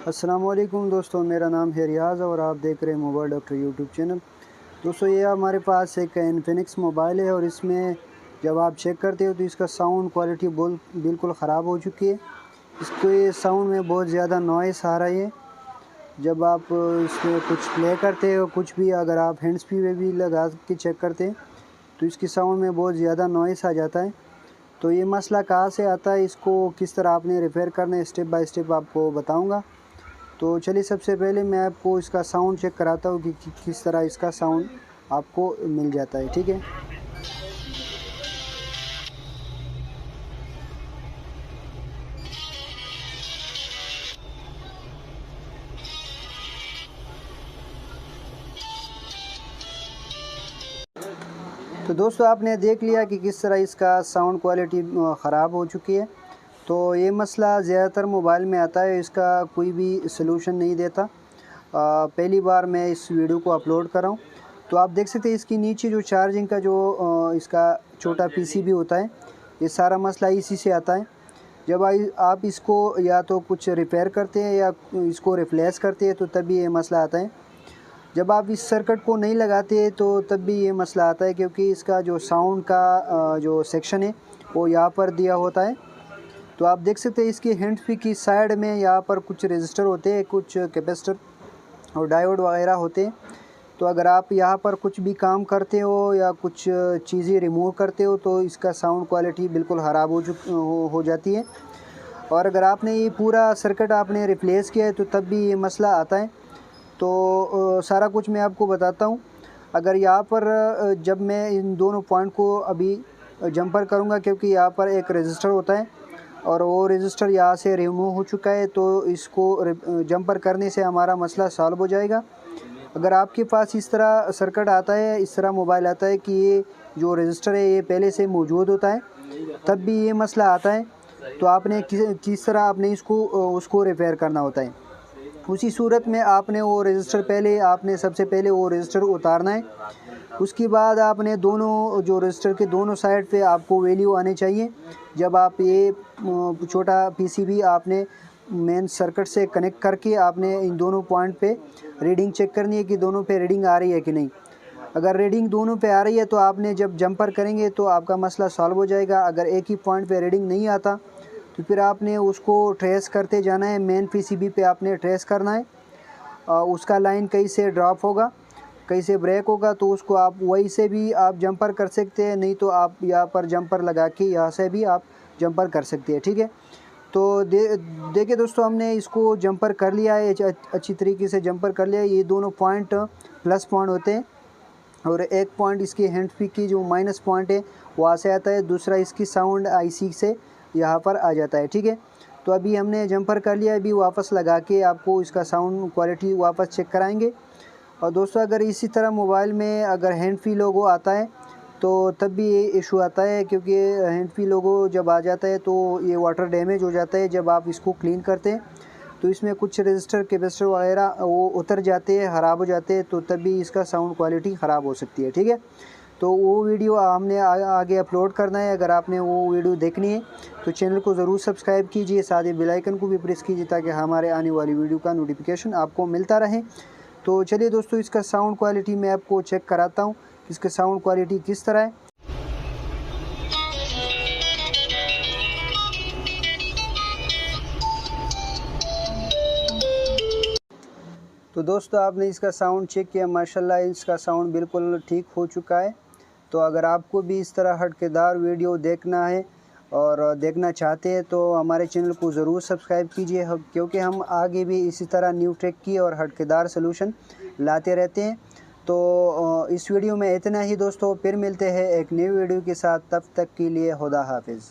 अस्सलाम वालेकुम दोस्तों, मेरा नाम है रियाज़ और आप देख रहे हैं मोबाइल डॉक्टर यूट्यूब चैनल। दोस्तों, ये हमारे पास एक इन्फिनिक्स मोबाइल है और इसमें जब आप चेक करते हो तो इसका साउंड क्वालिटी बिल्कुल ख़राब हो चुकी है। इसके साउंड में बहुत ज़्यादा नॉइस आ रही है। जब आप इसमें कुछ प्ले करते हो, कुछ भी अगर आप हैंड्स फ्री में भी लगा के चेक करते हैं तो इसकी साउंड में बहुत ज़्यादा नॉइस आ जाता है। तो ये मसला कहाँ से आता है, इसको किस तरह आपने रिपेयर करना है, स्टेप बाय स्टेप आपको बताऊंगा। तो चलिए, सबसे पहले मैं आपको इसका साउंड चेक कराता हूँ कि किस तरह इसका साउंड आपको मिल जाता है। ठीक है, तो दोस्तों आपने देख लिया कि किस तरह इसका साउंड क्वालिटी ख़राब हो चुकी है। तो ये मसला ज़्यादातर मोबाइल में आता है, इसका कोई भी सलूशन नहीं देता। पहली बार मैं इस वीडियो को अपलोड कर रहा हूँ। तो आप देख सकते हैं इसकी नीचे जो चार्जिंग का जो इसका छोटा पीसीबी होता है, ये सारा मसला इसी से आता है। जब आप इसको या तो कुछ रिपेयर करते हैं या इसको रिप्लेस करते हैं तो तभी ये मसला आता है। जब आप इस सर्किट को नहीं लगाते तो तब भी ये मसला आता है, क्योंकि इसका जो साउंड का जो सेक्शन है वो यहाँ पर दिया होता है। तो आप देख सकते हैं इसकी हैंड फ्री की साइड में यहाँ पर कुछ रजिस्टर होते हैं, कुछ कैपेसिटर और डायोड वगैरह होते हैं। तो अगर आप यहाँ पर कुछ भी काम करते हो या कुछ चीज़ें रिमूव करते हो तो इसका साउंड क्वालिटी बिल्कुल ख़राब हो जाती है। और अगर आपने ये पूरा सर्किट आपने रिप्लेस किया है तो तब भी ये मसला आता है। तो सारा कुछ मैं आपको बताता हूँ। अगर यहाँ पर जब मैं इन दोनों पॉइंट को अभी जंपर करूँगा, क्योंकि यहाँ पर एक रजिस्टर होता है और वो रजिस्टर यहाँ से रिमूव हो चुका है, तो इसको जंपर करने से हमारा मसला सॉल्व हो जाएगा। अगर आपके पास इस तरह सर्किट आता है, इस तरह मोबाइल आता है कि ये जो रजिस्टर है ये पहले से मौजूद होता है, तब भी ये मसला आता है। तो आपने किस तरह आपने उसको रिपेयर करना होता है। उसी सूरत में आपने वो रजिस्टर आपने सबसे पहले वो रजिस्टर उतारना है। उसके बाद आपने दोनों जो रजिस्टर के दोनों साइड पे आपको वैल्यू आने चाहिए। जब आप ये छोटा पीसीबी आपने मेन सर्किट से कनेक्ट करके आपने इन दोनों पॉइंट पे रीडिंग चेक करनी है कि दोनों पे रीडिंग आ रही है कि नहीं। अगर रीडिंग दोनों पे आ रही है तो आपने जब जंपर करेंगे तो आपका मसला सॉल्व हो जाएगा। अगर एक ही पॉइंट पे रीडिंग नहीं आता तो फिर आपने उसको ट्रेस करते जाना है, मेन पीसीबी पे आपने ट्रेस करना है। उसका लाइन कहीं से ड्रॉप होगा, कहीं से ब्रेक होगा, तो उसको आप वहीं से भी आप जंपर कर सकते हैं, नहीं तो आप यहाँ पर जंपर लगा के यहाँ से भी आप जंपर कर सकते हैं। ठीक है, तो देखिए दोस्तों, हमने इसको जंपर कर लिया है, अच्छी तरीके से जंपर कर लिया है। ये दोनों पॉइंट प्लस पॉइंट होते हैं और एक पॉइंट इसकी हैंड फ्री की जो माइनस पॉइंट है वहाँ से आता है, दूसरा इसकी साउंड आईसी से यहाँ पर आ जाता है। ठीक है, तो अभी हमने जंपर कर लिया, अभी वापस लगा के आपको इसका साउंड क्वालिटी वापस चेक कराएंगे। और दोस्तों, अगर इसी तरह मोबाइल में अगर हैंड फ्री लोगो आता है तो तब भी ये इशू आता है, क्योंकि हैंड फ्री लोगो जब आ जाता है तो ये वाटर डैमेज हो जाता है। जब आप इसको क्लीन करते हैं तो इसमें कुछ रजिस्टर कैपेसिटर वगैरह वो उतर जाते हैं, ख़राब हो जाते हैं, तो तभी इसका साउंड क्वालिटी ख़राब हो सकती है। ठीक है, तो वो वीडियो हमने आगे अपलोड करना है। अगर आपने वो वीडियो देखनी है तो चैनल को ज़रूर सब्सक्राइब कीजिए, साथ ही बेल आइकन को भी प्रेस कीजिए ताकि हमारे आने वाली वीडियो का नोटिफिकेशन आपको मिलता रहे। तो चलिए दोस्तों, इसका साउंड क्वालिटी मैं आपको चेक कराता हूँ, इसका साउंड क्वालिटी किस तरह है। तो दोस्तों, आपने इसका साउंड चेक किया, माशाल्लाह इसका साउंड बिल्कुल ठीक हो चुका है। तो अगर आपको भी इस तरह हटकेदार वीडियो देखना है और देखना चाहते हैं तो हमारे चैनल को ज़रूर सब्सक्राइब कीजिए, क्योंकि हम आगे भी इसी तरह न्यू टेक की और हटकेदार सलूशन लाते रहते हैं। तो इस वीडियो में इतना ही दोस्तों, फिर मिलते हैं एक नई वीडियो के साथ। तब तक के लिए खुदा हाफिज़।